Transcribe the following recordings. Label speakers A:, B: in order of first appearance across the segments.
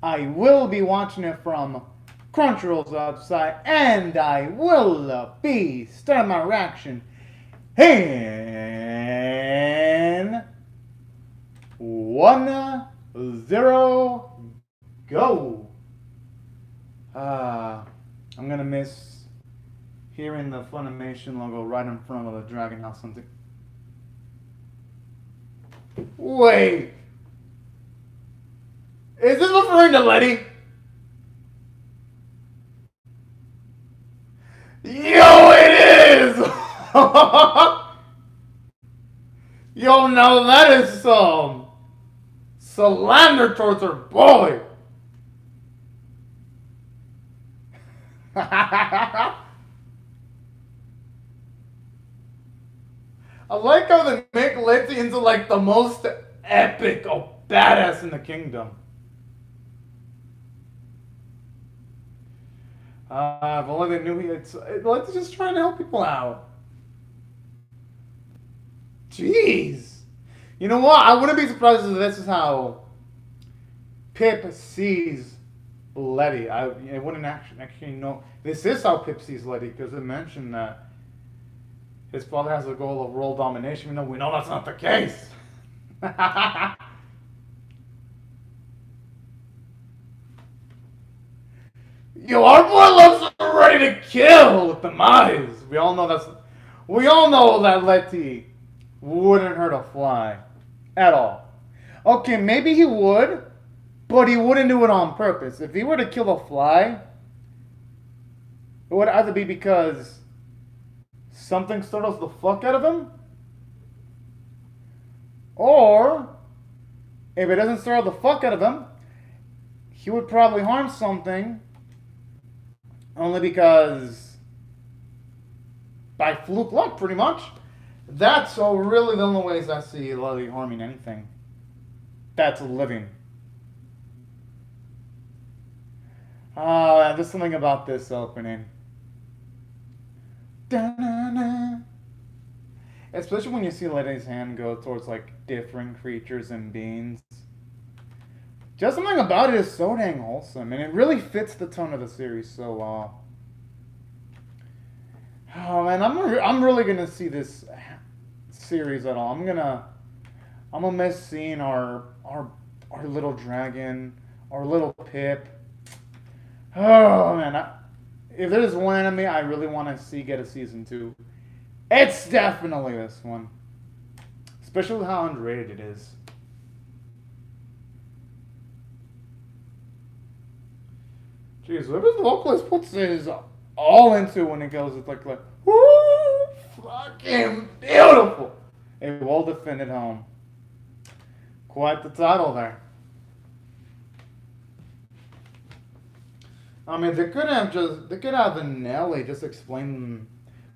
A: I will be watching it from Crunchyroll's website, and I will be starting my reaction in 1-0 go. I'm gonna miss hearing the Funimation logo right in front of the Dragon House something. Wait! Is this referring to Letty? Yo, it is! Yo, now that is some slander towards her boy. I like how they make Letty into like the most epic badass in the kingdom. If only they knew Letty's just trying to help people out. Jeez. You know what? I wouldn't be surprised if this is how Pip sees Letty. I wouldn't actually know. This is how Pip sees Letty because it mentioned that his father has a goal of world domination. We know that's not the case. Yo, our boy loves ready to kill with the eyes. We all know that Letty wouldn't hurt a fly at all. Okay, maybe he would, but he wouldn't do it on purpose. If he were to kill a fly, it would either be because something startles the fuck out of him, or if it doesn't startle the fuck out of him, he would probably harm something only because by fluke luck, pretty much. That's really the only ways I see Letty harming anything that's living. There's something about this opening. Da-na-na. Especially when you see Letty's hand go towards like different creatures and beings. Just something about it is so dang wholesome, and it really fits the tone of the series so well. Oh man, I'm really gonna see this series at all. I'm gonna miss seeing our little dragon, our little Pip. Oh man, if there's one anime I really want to see get a season 2, it's definitely this one. Especially with how underrated it is. Jeez, whoever the vocalist puts his all into when it goes, it's like, whoo, fucking beautiful. A well-defended home. Quite the title there. I mean, they could have Nelly just explain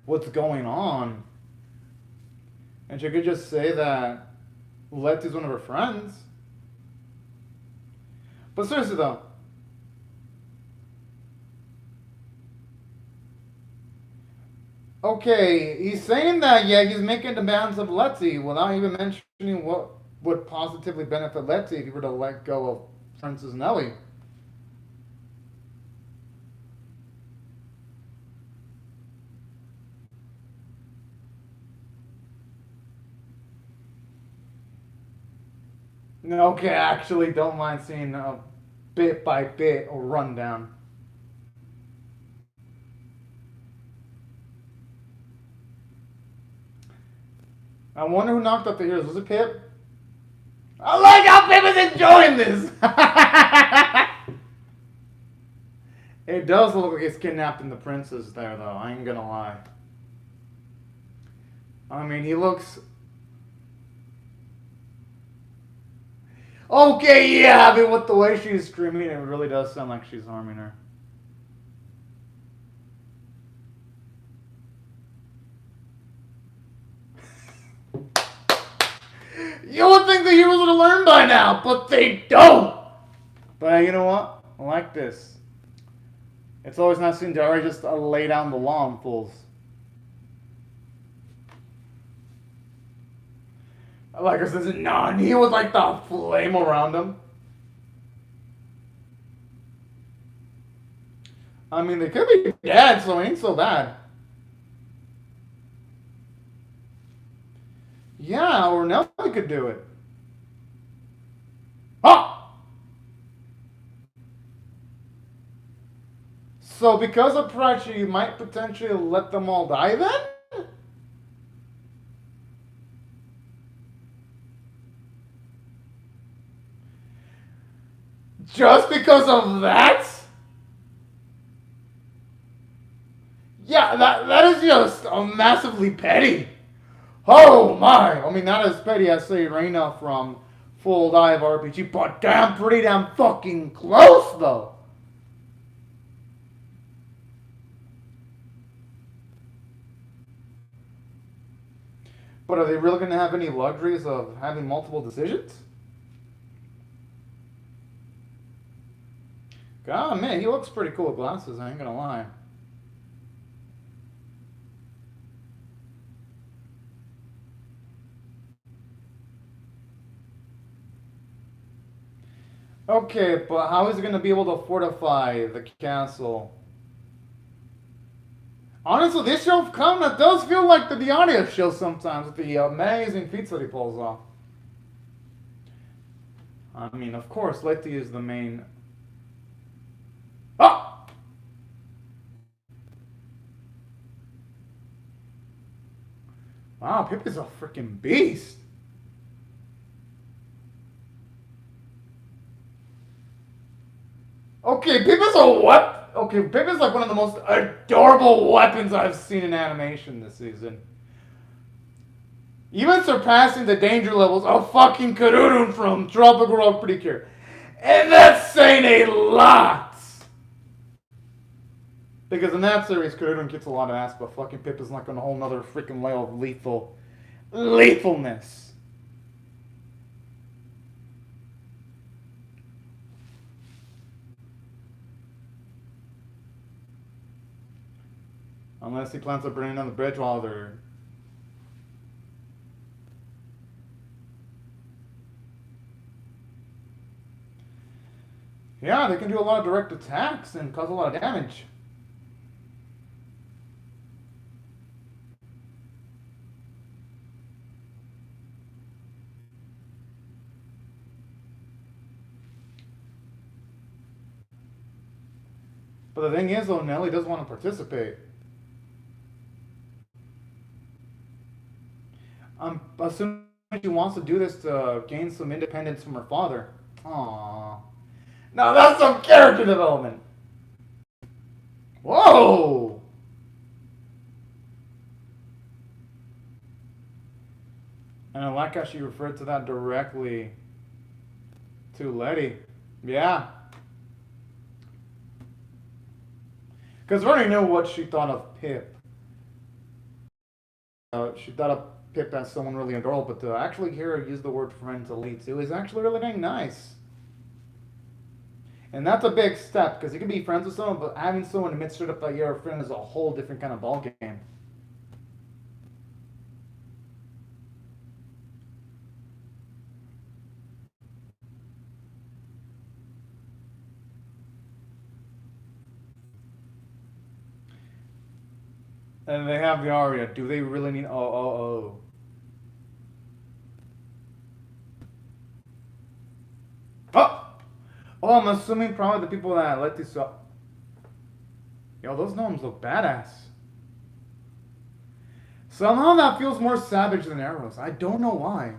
A: what's going on. And she could just say that Letty's one of her friends. But seriously though, okay, he's saying that, yeah, he's making demands of Letty without even mentioning what would positively benefit Letty if he were to let go of Princess Nelly. Okay, I actually don't mind seeing a bit by bit or rundown. I wonder who knocked up the heroes. Was it Pip? I like how Pip is enjoying this! It does look like he's kidnapping the princess there, though. I ain't gonna lie. I mean, he looks... Okay, yeah, I mean, with the way she's screaming, it really does sound like she's harming her. You would think the heroes would have learned by now, but they don't! But you know what? I like this. It's always nice seeing Dari just lay down the law in fools. Like I said, Nani with like the flame around him. I mean, they could be dead, so it ain't so bad. Yeah, or Nelly could do it. Ah! So because of pressure, you might potentially let them all die then? Just because of that? Yeah, that is just massively petty. Oh my! I mean, not as petty as, say, Reina from Full Dive RPG, but pretty damn fucking close, though. But are they really going to have any luxuries of having multiple decisions? God, man, he looks pretty cool with glasses, I ain't gonna lie. Okay, but how is he going to be able to fortify the castle? Honestly, this show kind of does feel like the Diario show sometimes with the amazing feats that he pulls off. I mean, of course, Letty is the main. Ah! Wow, Pip is a freaking beast. Okay, Pip is a what? Okay, Pip is like one of the most adorable weapons I've seen in animation this season. Even surpassing the danger levels of fucking Karurun from Tropical Rock Precure. And that's saying a lot! Because in that series, Karurun gets a lot of ass, but fucking Pip is like on a whole nother freaking layer of lethalness. Unless he plans on burning down the bridge while they're. Yeah, they can do a lot of direct attacks and cause a lot of damage. But the thing is, though, Nelly doesn't want to participate. I'm assuming she wants to do this to gain some independence from her father. Aww. Now that's some character development. Whoa! And I like how she referred to that directly to Letty. Yeah. Because we already know what she thought of Pip. She thought of Pip as someone really adorable, but to actually hear her use the word friend to Lee too is actually really dang nice. And that's a big step, because you can be friends with someone, but having someone admit straight up that you're a friend is a whole different kind of ballgame. And they have the aria. Do they really need? Oh. Oh! Oh, I'm assuming probably the people that let this up. Yo, those gnomes look badass. Somehow that feels more savage than arrows. I don't know why.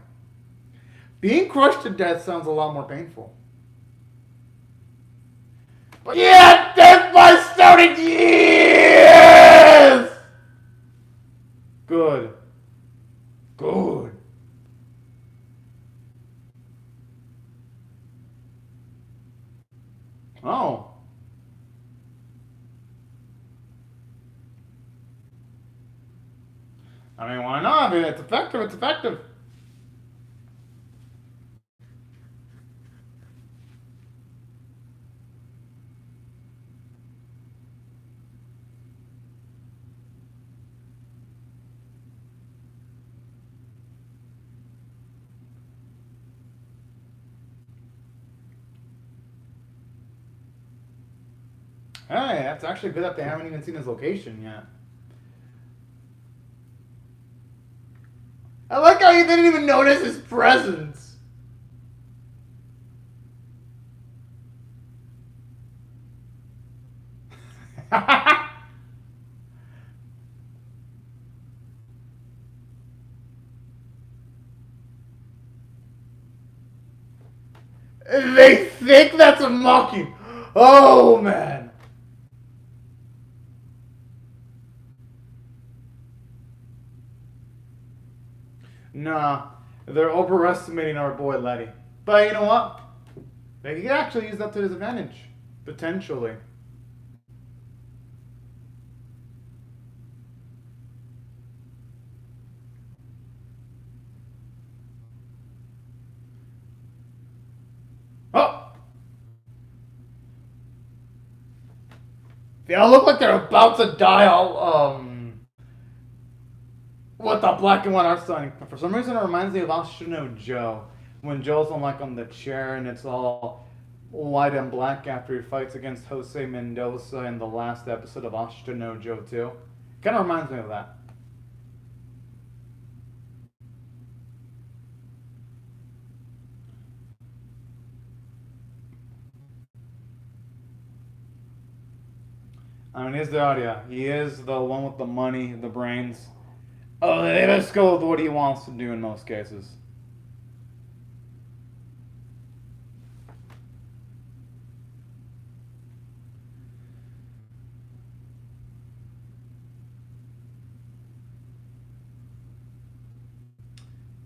A: Being crushed to death sounds a lot more painful. But yeah, death by starting years! Good. Good. Oh. I mean, why not? It's effective. It's effective. Hey, that's actually good that they haven't even seen his location yet. I like how you didn't even notice his presence. They think that's a mocking. Oh, man. Nah, they're overestimating our boy Letty. But you know what? They could actually use that to his advantage. Potentially. Oh! They all look like they're about to die all, with the black and white art styling. For some reason, it reminds me of Ashino Joe. When Joe's on the chair and it's all white and black after he fights against Jose Mendoza in the last episode of Ashino Joe 2. Kind of reminds me of that. I mean, he's the audio. He is the one with the money, the brains. Oh, let's go with what he wants to do in most cases.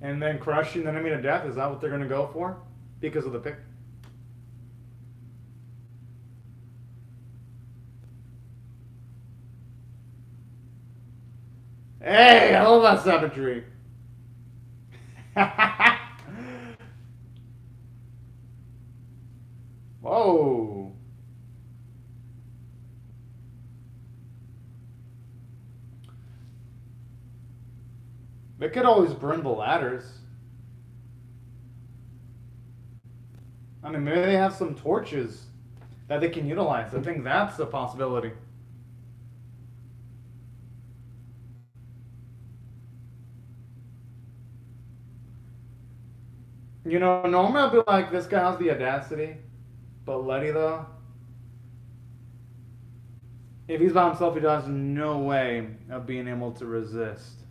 A: And then crushing the enemy to death, is that what they're going to go for? Because of the pick? Hey, I love that savagery. Whoa. They could always burn the ladders. I mean, maybe they have some torches that they can utilize. I think that's a possibility. You know, normally I'd be like, this guy has the audacity. But Letty, though, if he's by himself, he has no way of being able to resist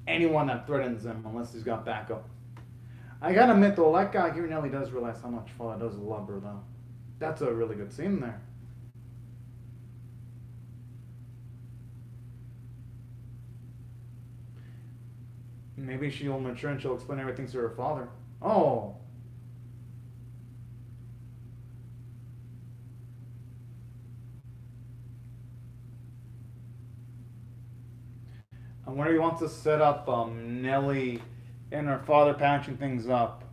A: anyone that threatens him unless he's got backup. I gotta admit, though, that guy here Nelly does realize how much Fallout does love her, though. That's a really good scene there. Maybe she'll mature and she'll explain everything to her father. Oh. I wonder if he wants to set up Nelly and her father patching things up.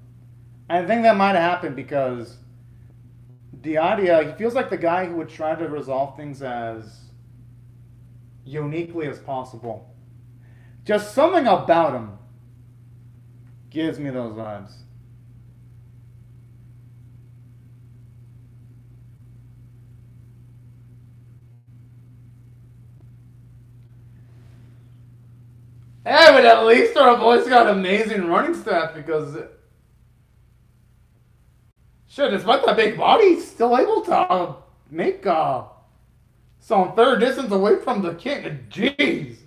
A: I think that might happen because Diadia, he feels like the guy who would try to resolve things as uniquely as possible. Just something about him gives me those vibes. Hey, but at least our boy's got amazing running stats because shit, despite that big body, he's still able to make some third distance away from the king. Jeez.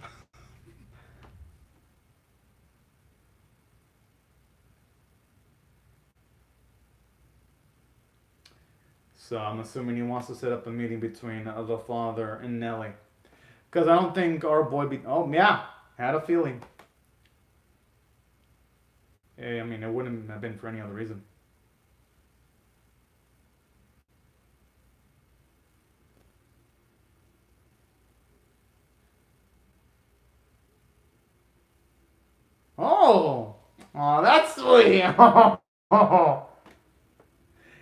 A: So I'm assuming he wants to set up a meeting between the father and Nelly. Because I don't think our boy oh, yeah. Had a feeling. Yeah, I mean, it wouldn't have been for any other reason. Oh, that's sweet.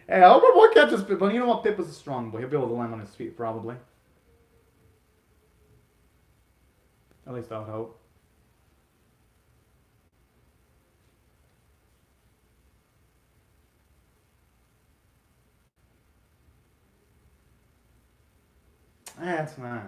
A: Hey, I hope our boy catches Pip, but you know what? Pip is a strong boy. He'll be able to land on his feet, probably. At least I would hope. That's nice.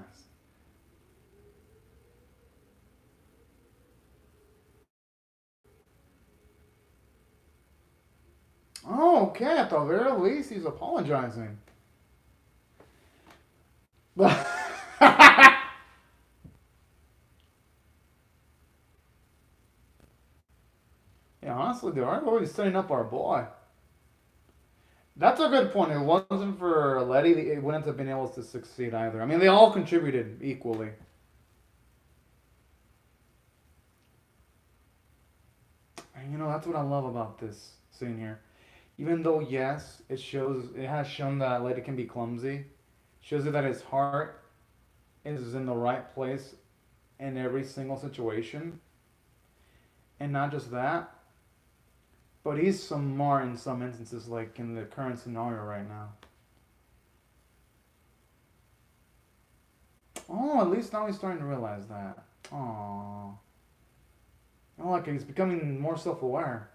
A: Oh, okay. At the very least, he's apologizing. Yeah, honestly, they are already setting up our boy. That's a good point. If it wasn't for Letty, it wouldn't have been able to succeed either. I mean, they all contributed equally. And that's what I love about this scene here. Even though, yes, it has shown that Letty can be clumsy, shows you that his heart is in the right place in every single situation. And not just that, but he's smart in some instances, like in the current scenario right now. Oh, at least now he's starting to realize that. Aww. Oh, like he's becoming more self-aware.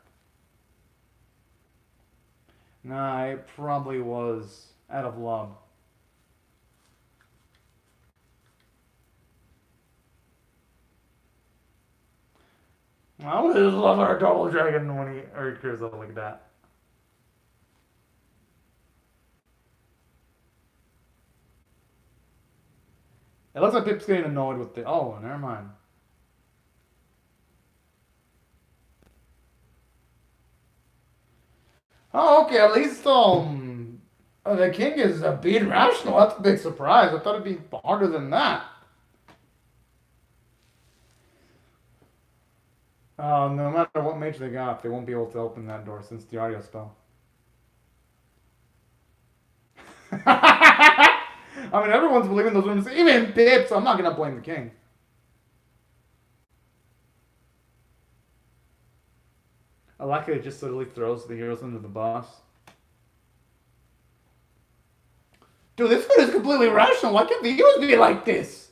A: Nah, it probably was out of love. I would just love our double dragon when he appears up like that. It looks like Pip's getting annoyed with the. Oh, never mind. Oh, okay. At least the king is being rational. That's a big surprise. I thought it'd be harder than that. No matter what mage they got, they won't be able to open that door since the audio spell. I mean, everyone's believing those rumors, even Pip, so I'm not gonna blame the king. I like it just literally throws the heroes under the bus. Dude, this food is completely rational. Why can't the heroes be like this?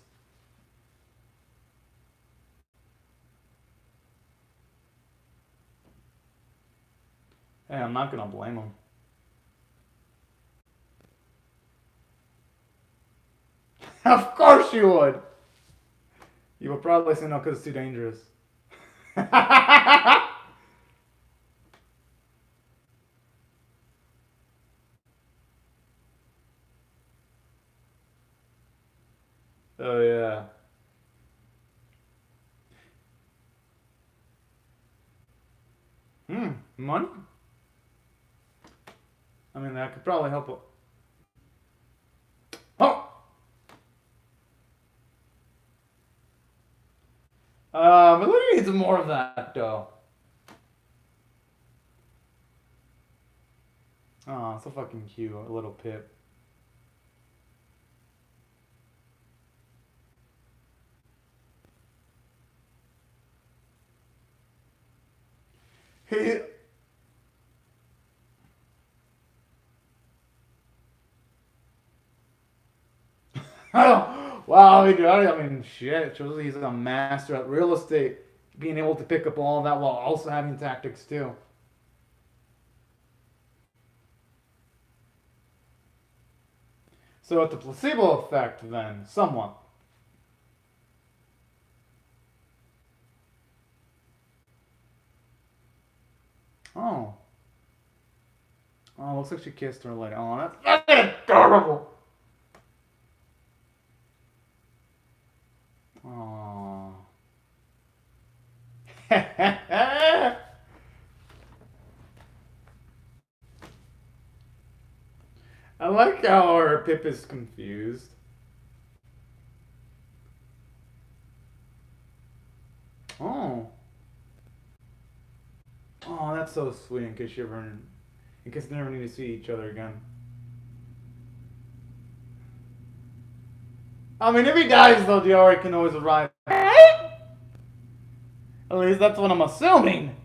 A: Hey, I'm not gonna blame him. Of course you would. You would probably say no because it's too dangerous. Oh yeah. Money? I mean, that could probably help. Oh! Milady needs more of that, though. Oh, so fucking cute. A little Pip. He. Wow, I mean, shit. It shows he's a master at real estate, being able to pick up all that while also having tactics too. So it's a placebo effect then, somewhat. Oh. Oh, looks like she kissed her leg. Oh, that's adorable. Oh. I like how our Pip is confused. Oh. Oh, that's so sweet. In case they never need to see each other again. I mean, if he dies though, Diori can always arrive. Right? At least that's what I'm assuming.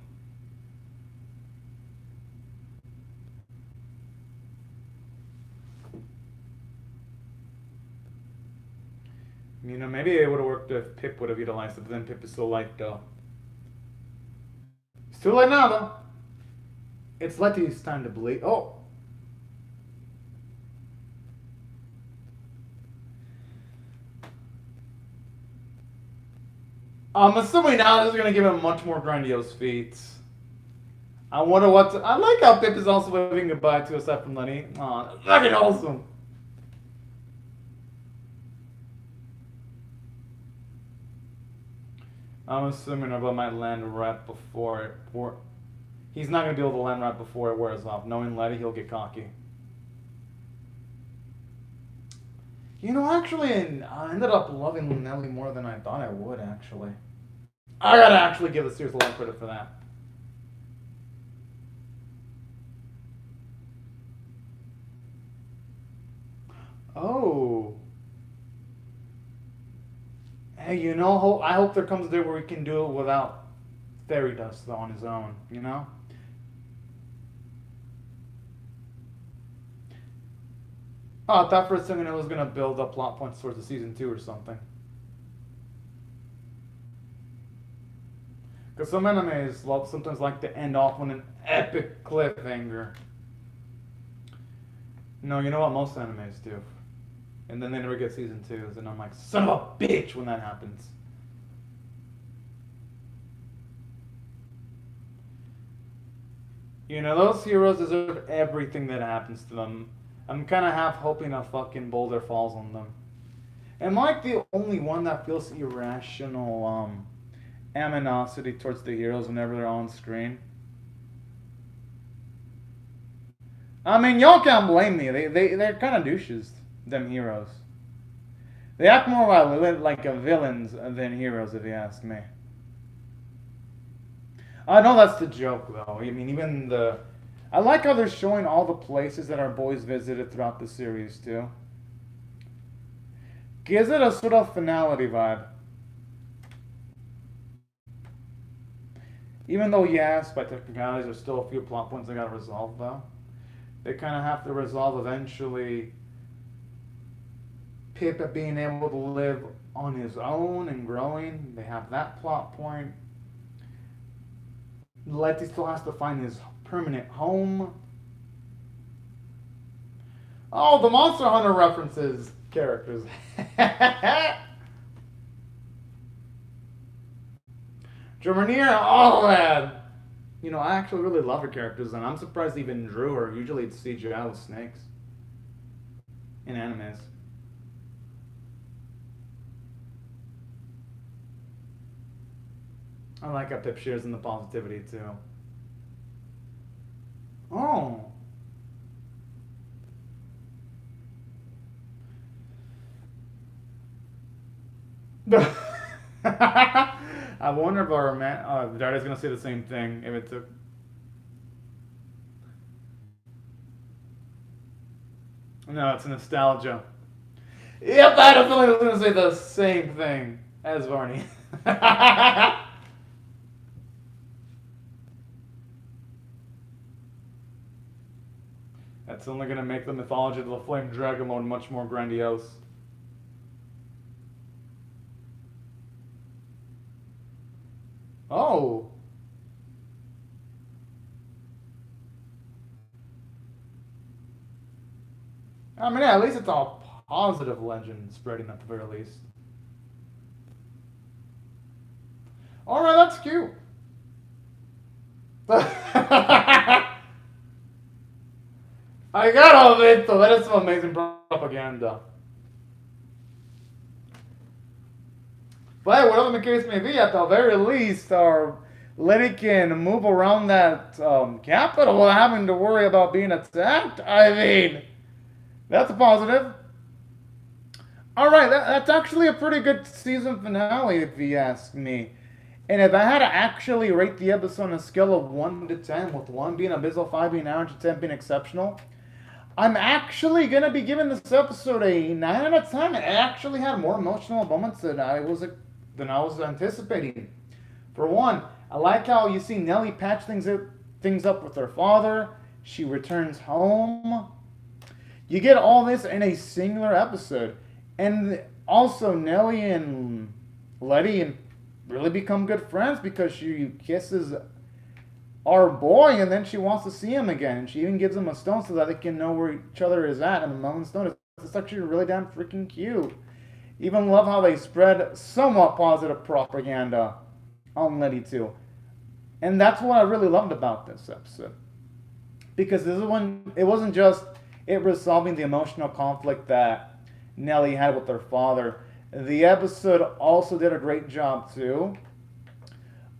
A: Maybe it would have worked if Pip would have utilized it, but then Pip is so light though. It's too late now though. It's Letty's time to bleed. Oh. I'm assuming now this is gonna give him much more grandiose feats. I wonder what. I like how Pip is also waving goodbye to aside from Lenny. Aw, that's fucking awesome. I'm assuming Nova might land right before it. He's not gonna be able to land right before it wears off. Knowing Letty, he'll get cocky. You know, actually, I ended up loving Nelly more than I thought I would. Actually, I gotta actually give the series a lot of credit for that. Oh. Hey, you know, I hope there comes a day where we can do it without fairy dust though, on his own, you know? Oh, I thought for a second it was gonna build up plot points towards the season 2 or something. Because some animes sometimes like to end off on an epic cliffhanger. No, you know what most animes do? And then they never get season 2s, and I'm like, son of a bitch when that happens. You know, those heroes deserve everything that happens to them. I'm kind of half hoping a fucking boulder falls on them. Am I the only one that feels irrational animosity towards the heroes whenever they're on screen? I mean, y'all can't blame me. They're kind of douches, them heroes. They act more like villains than heroes, if you ask me. I know that's the joke, though. I mean, even the... I like how they're showing all the places that our boys visited throughout the series, too. Gives it a sort of finality vibe. Even though, yes, by technicalities, there's still a few plot points they gotta resolve, though. They kind of have to resolve eventually Pip being able to live on his own and growing. They have that plot point. Letty still has to find his permanent home. Oh, the Monster Hunter references characters. Germany, oh man. You know, I actually really love her characters, and I'm surprised they even drew her. Usually it's CGI with snakes in animes. I like how Pip shares in the positivity, too. Oh. I wonder if our Daddy's gonna say the same thing if it took. No, it's nostalgia. Yep, I had a feeling I was gonna say the same thing as Varney. That's only gonna make the mythology of the Flame Dragon Lord much more grandiose. Oh. I mean, yeah, at least it's all positive legend spreading at the very least. Alright, that's cute. I gotta admit, though, that is some amazing propaganda. But whatever the case may be, at the very least, our Lenny can move around that capital without having to worry about being attacked. I mean, that's a positive. Alright, that's actually a pretty good season finale, if you ask me. And if I had to actually rate the episode on a scale of 1 to 10, with 1 being abysmal, 5 being average, and 10 being exceptional, I'm actually going to be giving this episode a 9 out of 10. It actually had more emotional moments than I was anticipating. For one, I like how you see Nelly patch things up with her father. She returns home. You get all this in a singular episode. And also, Nelly and Letty really become good friends because she kisses our boy and then she wants to see him again. And she even gives him a stone so that they can know where each other is at. And the Melon Stone is actually really damn freaking cute. Even love how they spread somewhat positive propaganda on Letty too. And that's what I really loved about this episode. Because this is when it wasn't just it resolving the emotional conflict that Nellie had with her father. The episode also did a great job too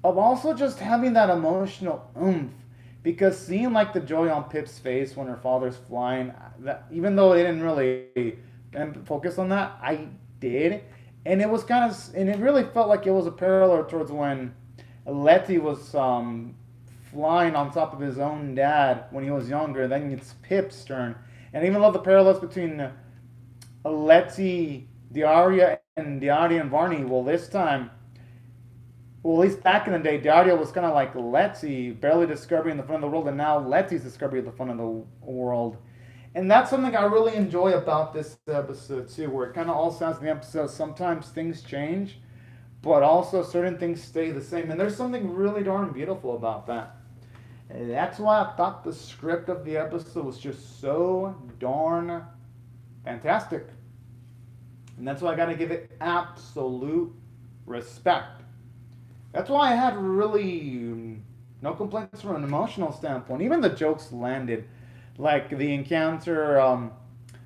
A: of also just having that emotional oomph. Because seeing like the joy on Pip's face when her father's flying, that even though they didn't really focus on that, I did, and it was kind of, and it really felt like it was a parallel towards when Letty was flying on top of his own dad when he was younger. Then it's Pip's turn, and I even love the parallels between Letty, Diaria, and Diaria and Varney. Well, this time, well, at least back in the day, Diaria was kind of like Letty, barely discovering the fun of the world, and now Letty's discovering the fun of the world. And that's something I really enjoy about this episode too, where it kind of all sounds in the episode. Sometimes things change, but also certain things stay the same. And there's something really darn beautiful about that. And that's why I thought the script of the episode was just so darn fantastic. And that's why I gotta give it absolute respect. That's why I had really no complaints from an emotional standpoint. Even the jokes landed. Like the encounter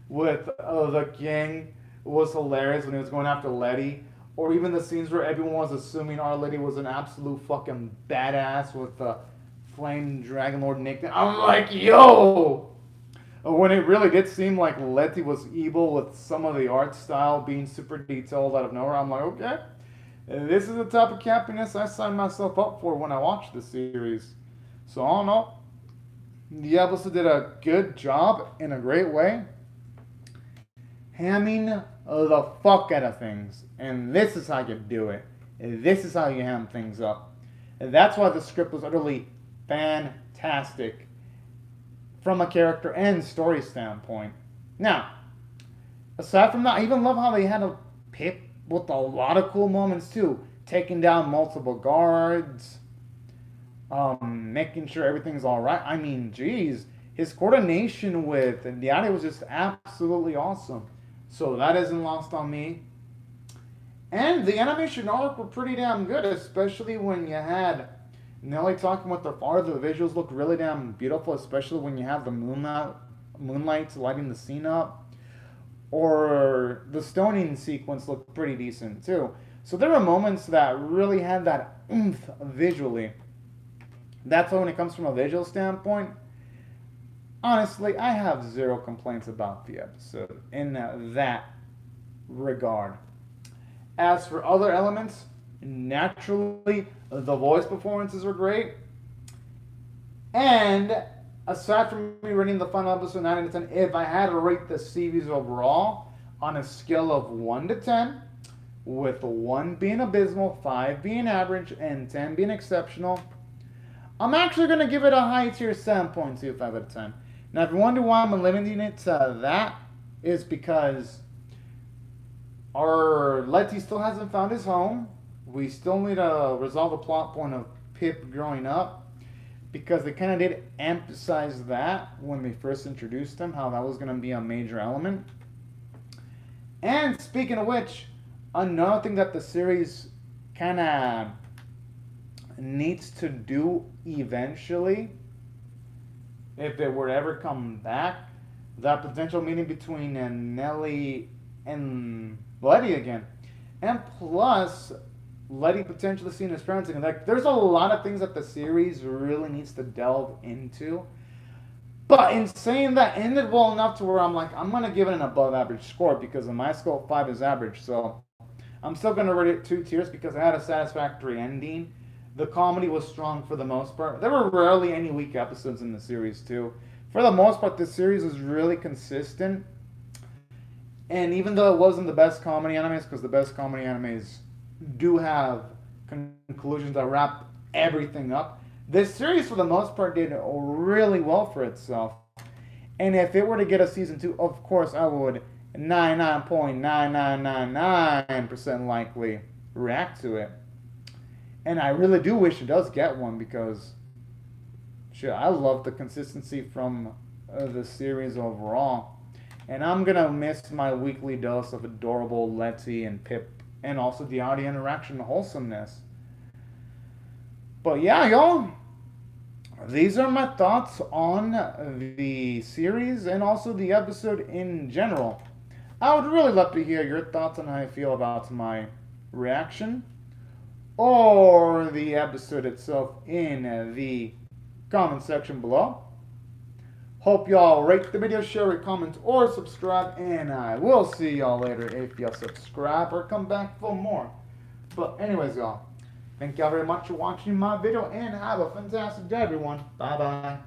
A: with the king was hilarious when he was going after Letty. Or even the scenes where everyone was assuming our Letty was an absolute fucking badass with the flame dragon lord Nick. I'm like, yo! When it really did seem like Letty was evil with some of the art style being super detailed out of nowhere, I'm like, okay. This is the type of campiness I signed myself up for when I watched the series. So I don't know. The episode did a good job in a great way, hamming the fuck out of things. And this is how you do it. This is how you ham things up. And that's why the script was utterly fantastic from a character and story standpoint. Now, aside from that, I even love how they had a Pip with a lot of cool moments too. Taking down multiple guards, making sure everything's all right. I mean, geez, his coordination with Diaria was just absolutely awesome. So that isn't lost on me. And the animation arc were pretty damn good, especially when you had Nellie talking with her father. The visuals look really damn beautiful, especially when you have the moonlight lighting the scene up. Or the stoning sequence looked pretty decent too. So there were moments that really had that oomph visually. That's why when it comes from a visual standpoint, honestly, I have zero complaints about the episode in that regard. As for other elements, naturally, the voice performances were great. And aside from me rating the final episode 9 out of 10, if I had to rate the series overall on a scale of 1 to 10, with 1 being abysmal, 5 being average, and 10 being exceptional, I'm actually going to give it a high tier 7.25 out of 10. Now, if you wonder why I'm limiting it to that, is because our Letty still hasn't found his home. We still need to resolve the plot point of Pip growing up, because they kind of did emphasize that when we first introduced him, how that was going to be a major element. And speaking of which, another thing that the series kind of needs to do eventually, if it were to ever come back, that potential meeting between Nellie and Letty again. And plus, Letty potentially seeing his parents again. Like, there's a lot of things that the series really needs to delve into. But in saying that, ended well enough to where I'm like, I'm going to give it an above average score, because in my scale, 5 is average. So I'm still going to rate it 2 tiers because I had a satisfactory ending. The comedy was strong for the most part. There were rarely any weak episodes in the series too. For the most part, the series was really consistent. And even though it wasn't the best comedy animes, because the best comedy animes do have conclusions that wrap everything up, this series for the most part did really well for itself. And if it were to get a season 2, of course I would 99.9999% likely react to it. And I really do wish it does get one, because shit, I love the consistency from the series overall. And I'm gonna miss my weekly dose of adorable Letty and Pip, and also the audio interaction wholesomeness. But yeah, y'all, these are my thoughts on the series and also the episode in general. I would really love to hear your thoughts on how you feel about my reaction or the episode itself in the comment section below. Hope y'all rate the video, share, comment, or subscribe, and I will see y'all later if y'all subscribe or come back for more. But anyways, y'all, thank y'all very much for watching my video, and have a fantastic day, everyone. Bye-bye.